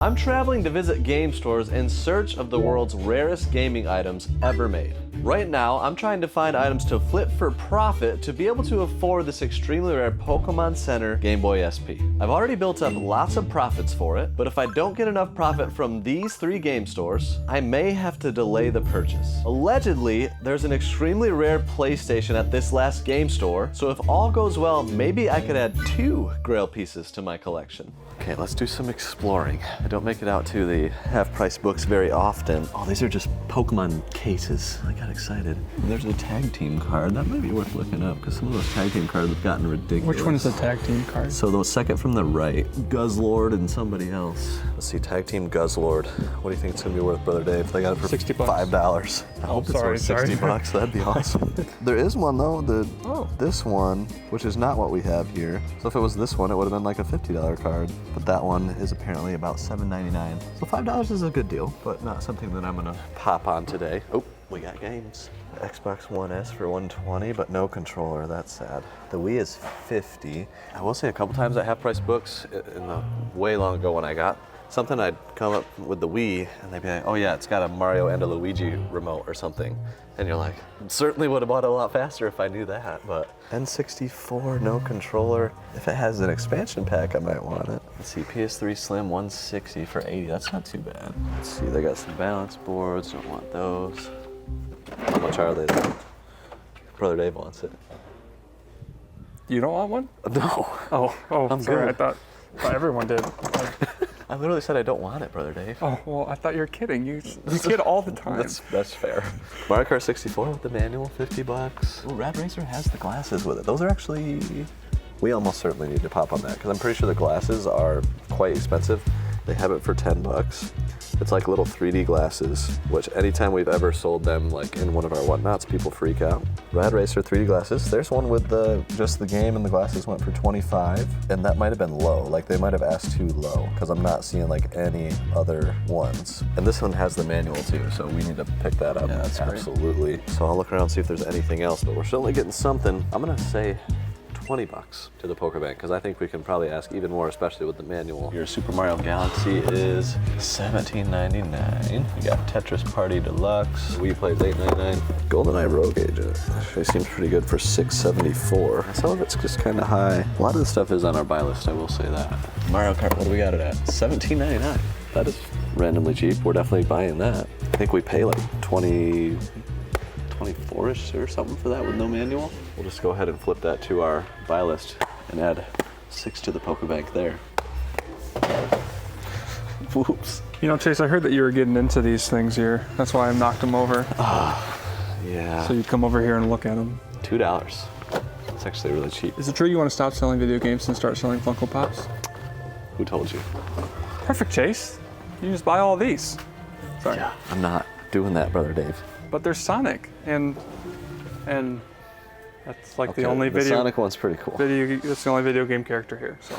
I'm traveling to visit game stores in search of the world's rarest gaming items ever made. Right now, I'm trying to find items to flip for profit to be able to afford this extremely rare Pokemon Center Game Boy SP. I've already built up lots of profits for it, but if I don't get enough profit from these 3 game stores, I may have to delay the purchase. Allegedly, there's an extremely rare PlayStation at this last game store, so if all goes well, maybe I could add 2 Grail pieces to my collection. Okay, let's do some exploring. I don't make it out to the half-price books very often. Oh, these are just Pokemon cases. I got excited. There's a tag team card. That might be worth looking up because some of those tag team cards have gotten ridiculous. Which one is the tag team card? So the second from the right, Guzzlord and somebody else. Let's see, tag team Guzzlord. What do you think it's gonna be worth, Brother Dave? They got it for $60. $5. I hope it's worth $60. That'd be awesome. There is one though, this one, which is not what we have here. So if it was this one, it would have been like a $50 card. But that one is apparently about $7.99. So $5 is a good deal, but not something that I'm gonna pop on today. Oh, we got games. Xbox One S for $120, but no controller, that's sad. The Wii is $50. I will say a couple times at half-price books, in the way long ago when I got something, I'd come up with the Wii and they'd be like, oh yeah, it's got a Mario and a Luigi remote or something. And you're like, certainly would have bought it a lot faster if I knew that, but N64, no controller. If it has an expansion pack, I might want it. Let's see, PS3 Slim 160 for $80, that's not too bad. Let's see, they got some balance boards, don't want those. How much are they though? Brother Dave wants it. You don't want one? No. Oh, I'm sorry, good. I thought everyone did. I literally said I don't want it, Brother Dave. Oh, well, I thought you were kidding. You kid all the time. That's fair. Mario Kart 64 with the manual, $50. Oh, Rad Racer has the glasses with it. Those are actually, we almost certainly need to pop on that because I'm pretty sure the glasses are quite expensive. They have it for $10. It's like little 3D glasses, which anytime we've ever sold them, like in one of our whatnots, people freak out. Rad Racer 3D glasses. There's one with just the game and the glasses went for $25, and that might have been low. Like they might have asked too low, because I'm not seeing like any other ones. And this one has the manual too, so we need to pick that up. Yeah, that's absolutely. Great. So I'll look around and see if there's anything else, but we're certainly getting something. I'm gonna say $20 to the Pokebank, because I think we can probably ask even more, especially with the manual. Your Super Mario Galaxy is $17.99. We got Tetris Party Deluxe. Wii plays $8.99. GoldenEye Rogue Agent actually seems pretty good for $6.74. Some of it's just kind of high. A lot of the stuff is on our buy list, I will say that. Mario Kart, what do we got it at? $17.99. That is randomly cheap. We're definitely buying that. I think we pay like $24-ish or something for that with no manual. We'll just go ahead and flip that to our buy list and add 6 to the Pokebank there. Whoops. You know, Chase, I heard that you were getting into these things here. That's why I knocked them over. Yeah. So you come over here and look at them. $2. It's actually really cheap. Is it true you want to stop selling video games and start selling Funko Pops? Who told you? Perfect, Chase. You just buy all these. Sorry. Yeah, I'm not doing that, Brother Dave. But there's Sonic, and that's like Okay, the only the Sonic one's pretty cool. That's the only video game character here. So.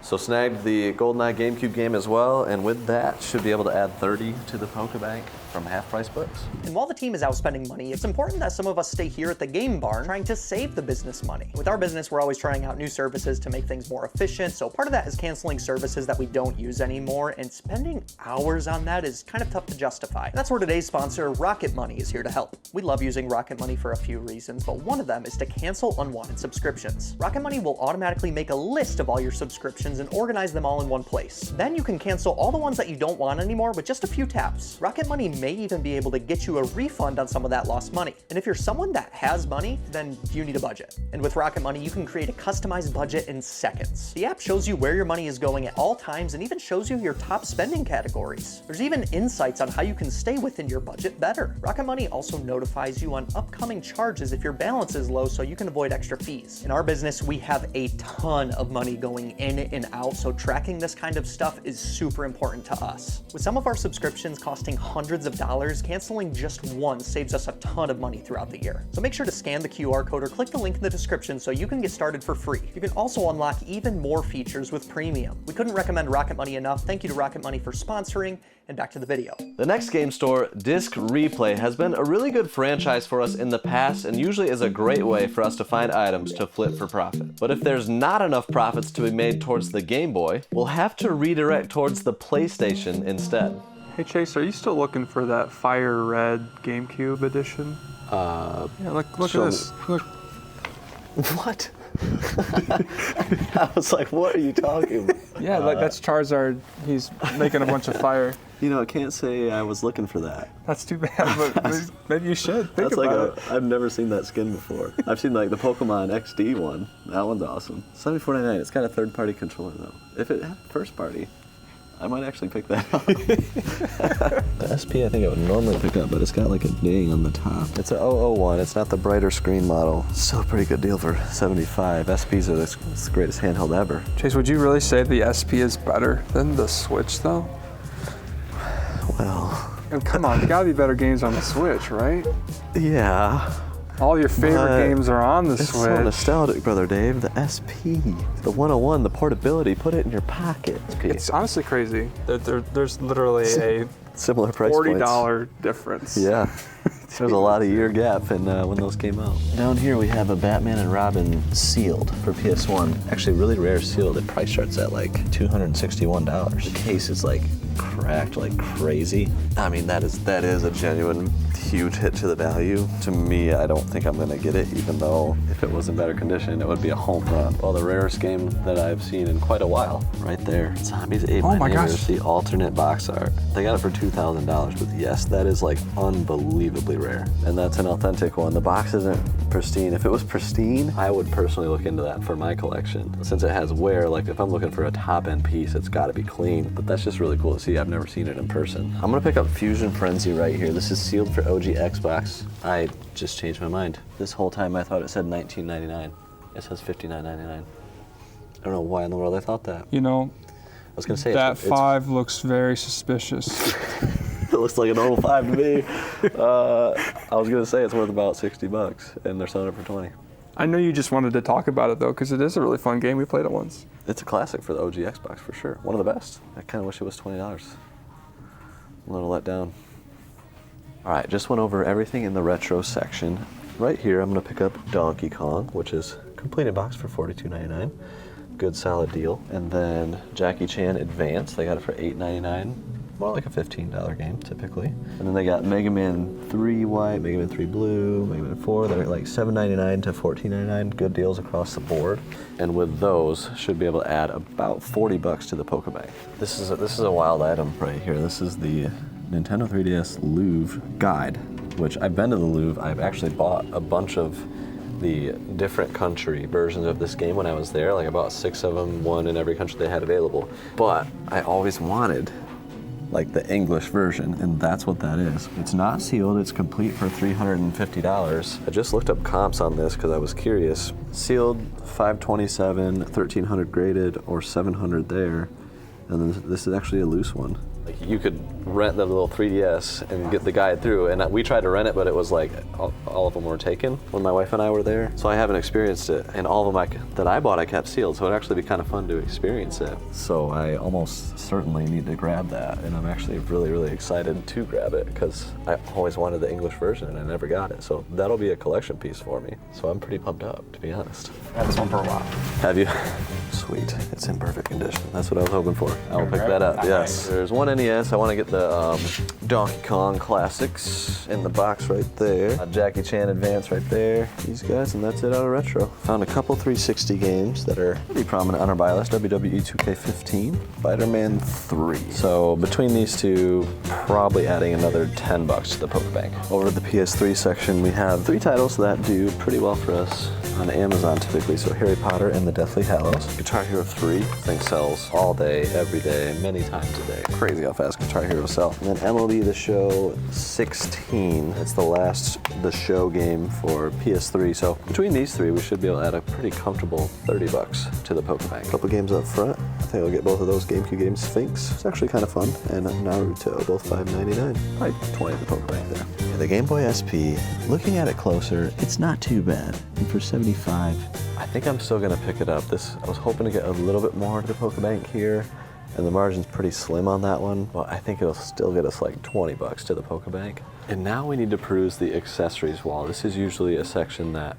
So snagged the GoldenEye GameCube game as well, and with that, should be able to add 30 to the Pokebank from half-price books. And while the team is out spending money, it's important that some of us stay here at the Game Barn trying to save the business money. With our business, we're always trying out new services to make things more efficient, so part of that is canceling services that we don't use anymore, and spending hours on that is kind of tough to justify. That's where today's sponsor, Rocket Money, is here to help. We love using Rocket Money for a few reasons, but one of them is to cancel unwanted subscriptions. Rocket Money will automatically make a list of all your subscriptions and organize them all in one place. Then you can cancel all the ones that you don't want anymore with just a few taps. Rocket Money may even be able to get you a refund on some of that lost money. And if you're someone that has money, then you need a budget. And with Rocket Money, you can create a customized budget in seconds. The app shows you where your money is going at all times and even shows you your top spending categories. There's even insights on how you can stay within your budget better. Rocket Money also notifies you on upcoming charges if your balance is low so you can avoid extra fees. In our business, we have a ton of money going in and out, so tracking this kind of stuff is super important to us. With some of our subscriptions costing hundreds of $25, canceling just one saves us a ton of money throughout the year. So make sure to scan the QR code or click the link in the description so you can get started for free. You can also unlock even more features with Premium. We couldn't recommend Rocket Money enough. Thank you to Rocket Money for sponsoring, and back to the video. The next game store, Disc Replay, has been a really good franchise for us in the past and usually is a great way for us to find items to flip for profit. But if there's not enough profits to be made towards the Game Boy, we'll have to redirect towards the PlayStation instead. Hey Chase, are you still looking for that Fire Red GameCube edition? Yeah, look at this. Look. What? I was like, what are you talking about? Yeah, like that's Charizard. He's making a bunch of fire. You know, I can't say I was looking for that. That's too bad, but maybe you should think That's about like I've never seen that skin before. I've seen like the Pokemon XD one. That one's awesome. $74.99. It's got a third-party controller though. If it had first-party, I might actually pick that up. The SP I think I would normally pick up, but it's got like a ding on the top. It's a 001. It's not the brighter screen model. Still a pretty good deal for $75. SPs are the greatest handheld ever. Chase, would you really say the SP is better than the Switch though? Well, And come on, there gotta be better games on the Switch, right? yeah. All your favorite games are on the It's Switch. so nostalgic, Brother Dave. The SP, the 101, the portability, put it in your pocket. It's honestly crazy. There's literally a Similar price points. $40 difference. Yeah. There's a lot of year gap in when those came out. Down here we have a Batman and Robin sealed for PS1. Actually, really rare sealed. The price chart's at like $261. The case is like cracked like crazy. I mean, that is a genuine huge hit to the value. To me, I don't think I'm gonna get it, even though if it was in better condition, it would be a home run. Well, the rarest game that I've seen in quite a while. Right there. Zombies Ate My Neighbors, the alternate box art. They got it for $2,000, but yes, that is like unbelievably rare. And that's an authentic one. The box isn't pristine. If it was pristine, I would personally look into that for my collection. Since it has wear, like if I'm looking for a top-end piece, it's gotta be clean. But that's just really cool to see. I've never seen it in person. I'm gonna pick up Fusion Frenzy right here. This is sealed for OG Xbox. I just changed my mind. This whole time I thought it said $19.99. It says $59.99. I don't know why in the world I thought that. You know, I was gonna say that 5 looks very suspicious. It looks like an 05 to me. I was gonna say it's worth about $60 and they're selling it for 20. I know you just wanted to talk about it though, because it is a really fun game. We played it once. It's a classic for the OG Xbox for sure. One of the best. I kind of wish it was $20. I'm a little let down. All right, just went over everything in the retro section. Right here, I'm gonna pick up Donkey Kong, which is completed box for $42.99. Good solid deal. And then Jackie Chan Advance, they got it for $8.99. More like a $15 game typically. And then they got Mega Man 3 White, Mega Man 3 Blue, Mega Man 4. They're like $7.99 to $14.99. Good deals across the board. And with those, should be able to add about $40 to the Pokebank. This is a wild item right here. This is the Nintendo 3DS Louvre guide, which I've been to the Louvre. I've actually bought a bunch of the different country versions of this game when I was there. Like I bought 6 of them, one in every country they had available. But I always wanted like the English version, and that's what that is. It's not sealed, it's complete for $350. I just looked up comps on this because I was curious. Sealed, $527, $1,300 graded, or $700 there. And then this is actually a loose one. Like you could rent the little 3DS and get the guide through, and we tried to rent it, but it was like all of them were taken when my wife and I were there. So I haven't experienced it, and all of them that I bought I kept sealed, so it'd actually be kind of fun to experience it. So I almost certainly need to grab that, and I'm actually really, really excited to grab it because I always wanted the English version and I never got it. So that'll be a collection piece for me. So I'm pretty pumped up, to be honest. I had this one for a while. Have you? Sweet, it's in perfect condition. That's what I was hoping for. I will pick that up, yes. There's one NES. I want to get the Donkey Kong Classics in the box right there. Jackie Chan Advance right there. These guys, and that's it out of retro. Found a couple 360 games that are pretty prominent on our buy list. WWE 2K15, Spider-Man 3. So between these two, probably adding another $10 to the Pokebank. Over at the PS3 section, we have 3 titles that do pretty well for us. on Amazon typically. So Harry Potter and the Deathly Hallows. Guitar Hero 3, thing sells all day, every day, many times a day. Crazy how fast Guitar Hero sells. And then MLB The Show 16. It's the last The Show game for PS3. So between these three, we should be able to add a pretty comfortable $30 to the Pokebank. A couple games up front. I think I'll get both of those GameCube games. Sphinx, it's actually kind of fun. And Naruto, both $5.99. Probably 20 at the Pokebank there. Yeah, the Game Boy SP, looking at it closer, it's not too bad. And for $75, I think I'm still gonna pick it up. I was hoping to get a little bit more to the Pokebank here, and the margin's pretty slim on that one, but I think it'll still get us like $20 to the Pokebank. And now we need to peruse the accessories wall. This is usually a section that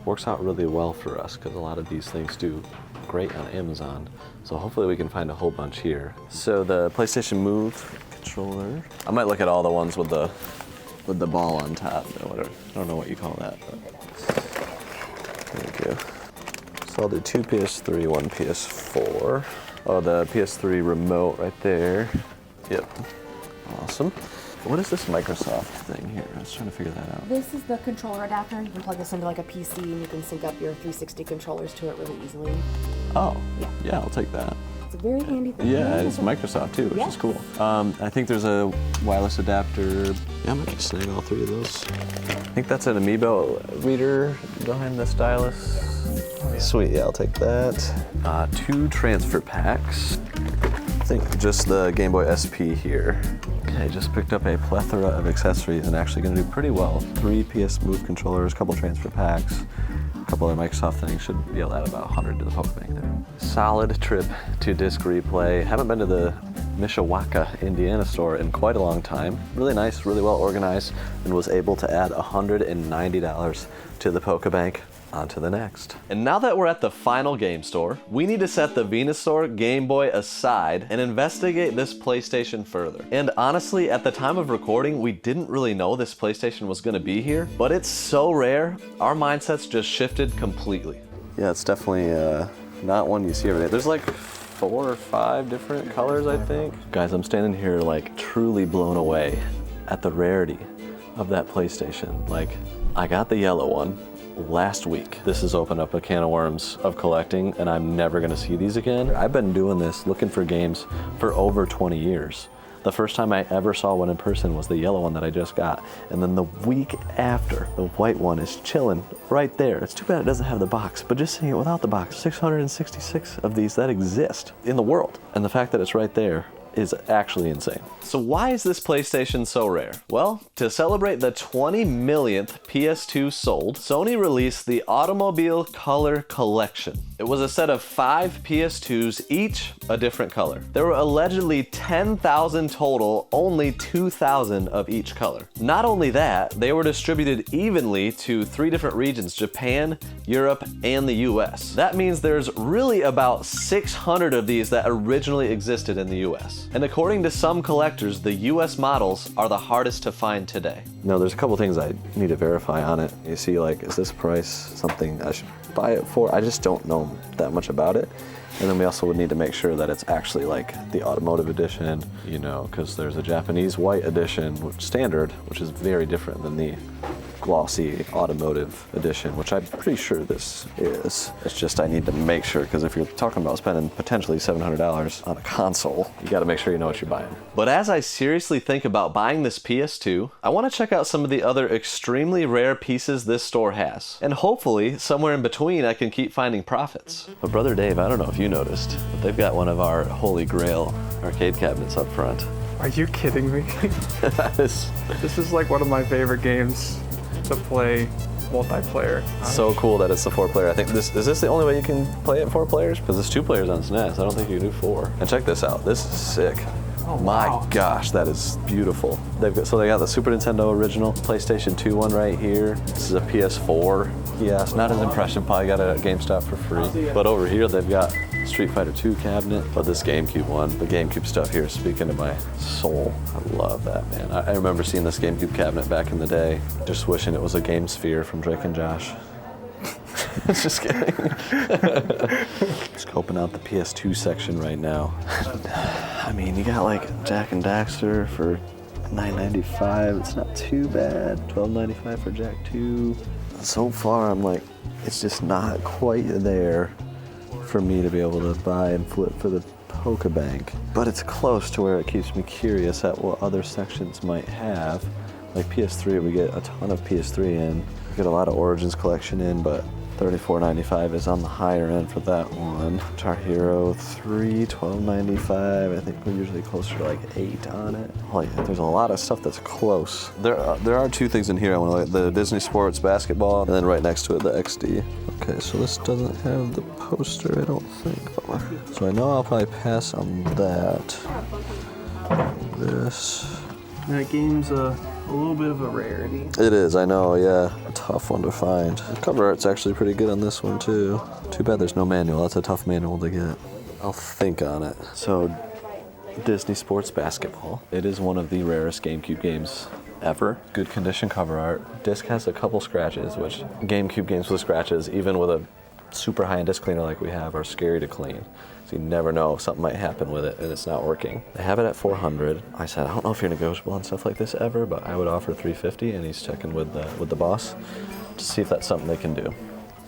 works out really well for us because a lot of these things do great on Amazon. So hopefully we can find a whole bunch here. So the PlayStation Move controller. I might look at all the ones with the ball on top or whatever. I don't know what you call that, but there we go. So I'll do 2 PS3, 1 PS4. Oh, the PS3 remote right there. Yep. Awesome. What is this Microsoft thing here? I was trying to figure that out. This is the controller adapter. You can plug this into like a PC and you can sync up your 360 controllers to it really easily. Oh, yeah. Yeah, I'll take that. It's a very handy thing. Yeah, it's Microsoft too, which is cool. I think there's a wireless adapter. Yeah, I might just snag all 3 of those. I think that's an Amiibo reader behind the stylus. Sweet, yeah, I'll take that. 2 transfer packs. I think just the Game Boy SP here. Okay, just picked up a plethora of accessories and actually gonna do pretty well. 3 PS Move controllers, a couple transfer packs, a couple other Microsoft things. Should be able to add about 100 to the Pokebank there. Solid trip to Disc Replay. Haven't been to the Mishawaka, Indiana store in quite a long time. Really nice, really well organized, and was able to add $190 to the Pokebank. On to the next. And now that we're at the final game store, we need to set the Venusaur Game Boy aside and investigate this PlayStation further. And honestly, at the time of recording, we didn't really know this PlayStation was gonna be here, but it's so rare, our mindsets just shifted completely. Yeah, it's definitely not one you see every day. There's like 4 or 5 different colors, I think. Guys, I'm standing here like truly blown away at the rarity of that PlayStation. Like, I got the yellow one last week. This has opened up a can of worms of collecting, and I'm never gonna see these again. I've been doing this, looking for games for over 20 years. The first time I ever saw one in person was the yellow one that I just got. And then the week after, the white one is chilling right there. It's too bad it doesn't have the box, but just seeing it without the box, 666 of these that exist in the world. And the fact that it's right there is actually insane. So why is this PlayStation so rare? Well, to celebrate the 20 millionth PS2 sold, Sony released the Automobile Color Collection. It was a set of 5 PS2s, each a different color. There were allegedly 10,000 total, only 2,000 of each color. Not only that, they were distributed evenly to 3 different regions, Japan, Europe, and the US. That means there's really about 600 of these that originally existed in the US. And according to some collectors, the US models are the hardest to find today. No, there's a couple things I need to verify on it. You see, like, is this price something I should buy it for? I just don't know that much about it. And then we also would need to make sure that it's actually like the automotive edition, you know, because there's a Japanese white edition, standard, which is very different than the glossy automotive edition, which I'm pretty sure this is. It's just I need to make sure, because if you're talking about spending potentially $700 on a console, you got to make sure you know what you're buying. But as I seriously think about buying this PS2, I want to check out some of the other extremely rare pieces this store has. And hopefully, somewhere in between, I can keep finding profits. But Brother Dave, I don't know if you noticed, but they've got one of our holy grail arcade cabinets up front. Are you kidding me? This is like one of my favorite games to play multiplayer. So cool that it's the 4-player. I think is this the only way you can play it 4 players? Because it's 2 players on SNES. I don't think you can do 4. And check this out. This is sick. Oh, my wow. gosh, that is beautiful. They got the Super Nintendo original, PlayStation 2 one right here. This is a PS4. Yes, not as impressive. Probably got it at GameStop for free. But over here they've got Street Fighter 2 cabinet, but this GameCube one, the GameCube stuff here is speaking to my soul. I love that, man. I remember seeing this GameCube cabinet back in the day, just wishing it was a Game Sphere from Drake and Josh. Just kidding. Scoping out the PS2 section right now. I mean, you got like Jack and Daxter for $9.95. It's not too bad. $12.95 for Jack 2. so far I'm like, it's just not quite there for me to be able to buy and flip for the Pokebank. But it's close to where it keeps me curious at what other sections might have. Like PS3, we get a ton of PS3 in. We get a lot of Origins collection in, but $34.95 is on the higher end for that one. Guitar Hero 3, $12.95. I think we're usually closer to like 8 on it. Oh yeah, there's a lot of stuff that's close. There are two things in here I want to look at. The Disney Sports basketball, and then right next to it, the XD. Okay, so this doesn't have the poster, I don't think. So I know I'll probably pass on that. This. That game's a little bit of a rarity. It is, I know, yeah. A tough one to find. The cover art's actually pretty good on this one, too. Too bad there's no manual. That's a tough manual to get. I'll think on it. So, Disney Sports Basketball. It is one of the rarest GameCube games ever. Good condition cover art. Disc has a couple scratches, which GameCube games with scratches, even with a super high-end disc cleaner like we have, are scary to clean. So you never know if something might happen with it and it's not working. They have it at $400. I said, I don't know if you're negotiable on stuff like this ever, but I would offer $350, and he's checking with the boss to see if that's something they can do.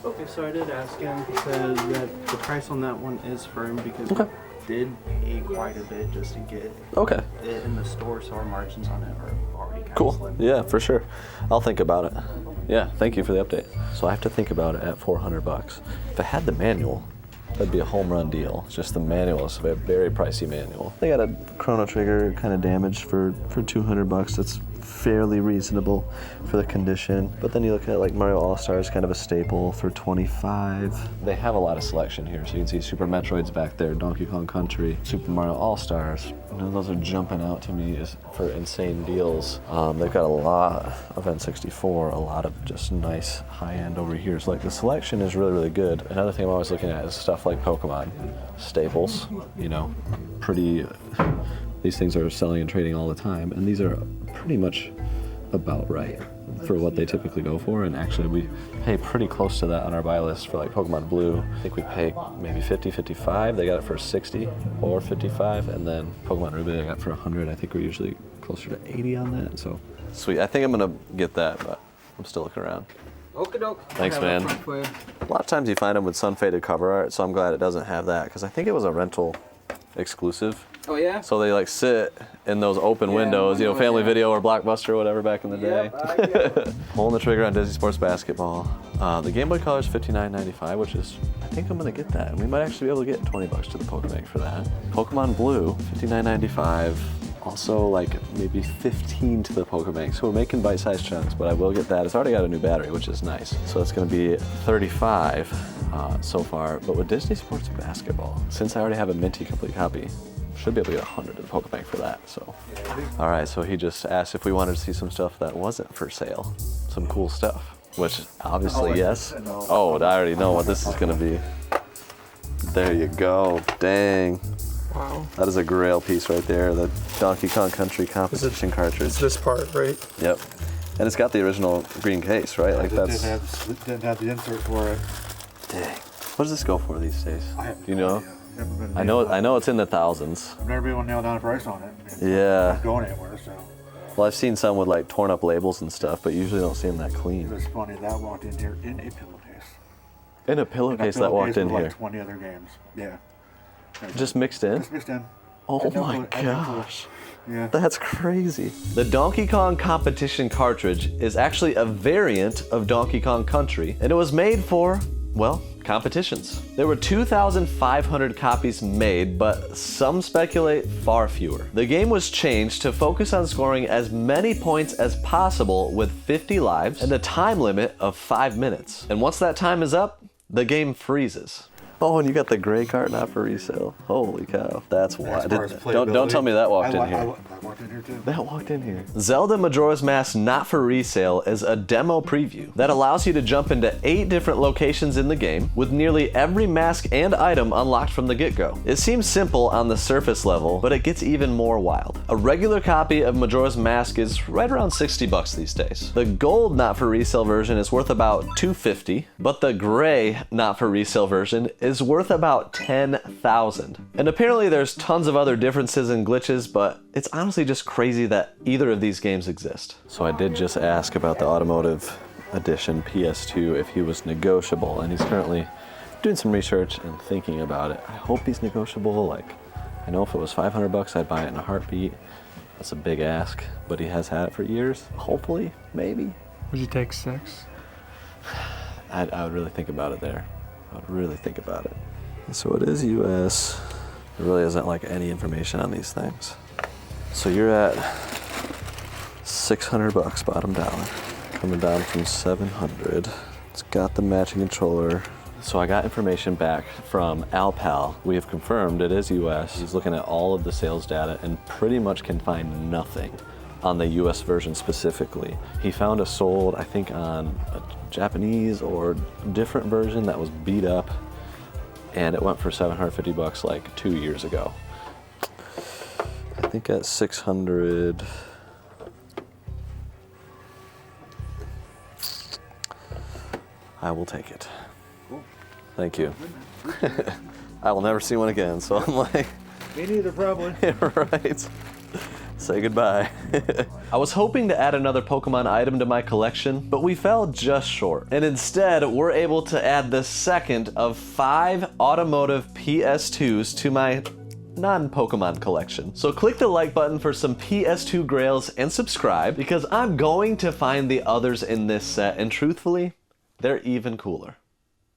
Okay, so I did ask him. He said that the price on that one is firm because we did pay quite a bit just to get it in the store, so our margins on it are already kind of slim. Yeah, for sure. I'll think about it. Yeah, thank you for the update. So I have to think about it at $400. If I had the manual, that'd be a home run deal. It's just the manual is a very pricey manual. They got a Chrono Trigger kind of damaged for $200. That's fairly reasonable for the condition. But then you look at like Mario All-Stars, kind of a staple for $25. They have a lot of selection here. So you can see Super Metroid's back there, Donkey Kong Country, Super Mario All-Stars. You know, those are jumping out to me as for insane deals. They've got a lot of N64, a lot of just nice high-end over here. So like the selection is really, really good. Another thing I'm always looking at is stuff like Pokemon. Staples, you know, pretty, these things are selling and trading all the time. And these are pretty much about right for what they typically go for, and actually we pay pretty close to that on our buy list for like Pokemon Blue. I think we pay maybe 50, 55. They got it for 60 or 55, and then Pokemon Ruby they got for 100. I think we're usually closer to 80 on that. So sweet. I think I'm gonna get that, but I'm still looking around. Okie doke. Thanks, man. A lot of times you find them with sun-faded cover art, so I'm glad it doesn't have that, because I think it was a rental exclusive. Oh yeah? So they like sit in those open windows, you know, Family Video or Blockbuster or whatever back in the day. Pulling the trigger on Disney Sports Basketball. The Game Boy Color is $59.95, which is, I think I'm gonna get that. And we might actually be able to get $20 to the Pokebank for that. Pokemon Blue, $59.95. Also like maybe 15 to the Pokebank. So we're making bite-sized chunks, but I will get that. It's already got a new battery, which is nice. So it's gonna be 35 so far. But with Disney Sports Basketball, since I already have a minty complete copy, should be able to get 100 to the Pokebank for that, so. All right, so he just asked if we wanted to see some stuff that wasn't for sale. Some cool stuff, which obviously yes. Oh, I already know what this is gonna be. There you go, dang. Wow. That is a grail piece right there, the Donkey Kong Country competition cartridge. It's this part, right? Yep. And it's got the original green case, right? Like that's. Didn't have the insert for it. Dang. What does this go for these days? I have Do you know? idea. Never been I know it's in the thousands. I've never been able to nail down a price on it. Yeah. It's not going anywhere, so. Well, I've seen some with like torn up labels and stuff, but usually don't see them that clean. It was funny, that walked in here in a pillowcase. In a pillowcase that walked in with here. like 20 other games. Yeah. Just mixed in? Just mixed in. Oh I had no my clue- I had no clue. gosh. Yeah. That's crazy. The Donkey Kong competition cartridge is actually a variant of Donkey Kong Country, and it was made for, well, competitions. There were 2,500 copies made, but some speculate far fewer. The game was changed to focus on scoring as many points as possible with 50 lives and a time limit of 5 minutes. And once that time is up, the game freezes. Oh, and you got the gray cart not for resale. Holy cow, that's wild. Don't tell me that walked in here. I walked in here too. That walked in here. Zelda Majora's Mask Not for Resale is a demo preview that allows you to jump into 8 different locations in the game with nearly every mask and item unlocked from the get-go. It seems simple on the surface level, but it gets even more wild. A regular copy of Majora's Mask is right around $60 these days. The gold Not for Resale version is worth about $250, but the gray Not for Resale version is worth about $10,000. And apparently there's tons of other differences and glitches, but it's honestly just crazy that either of these games exist. So I did just ask about the automotive edition PS2 if he was negotiable, and he's currently doing some research and thinking about it. I hope he's negotiable. Like, I know if it was 500 bucks, I'd buy it in a heartbeat. That's a big ask, but he has had it for years. Hopefully, maybe. Would you take 6? I would really think about it there. I would really think about it. So it is US. There really isn't like any information on these things. So you're at 600 bucks bottom dollar, coming down from 700. It's got the matching controller. So I got information back from Alpal. We have confirmed it is US. He's looking at all of the sales data and pretty much can find nothing on the US version specifically. He found a sold, I think, on a Japanese or different version that was beat up, and it went for 750 bucks like 2 years ago. I think at 600, I will take it. Thank you. I will never see one again, so I'm like... Me neither, probably. Right. Say goodbye. I was hoping to add another Pokemon item to my collection, but we fell just short. And instead, we're able to add the second of 5 automotive PS2s to my non-Pokemon collection. So click the like button for some PS2 grails and subscribe, because I'm going to find the others in this set, and truthfully, they're even cooler.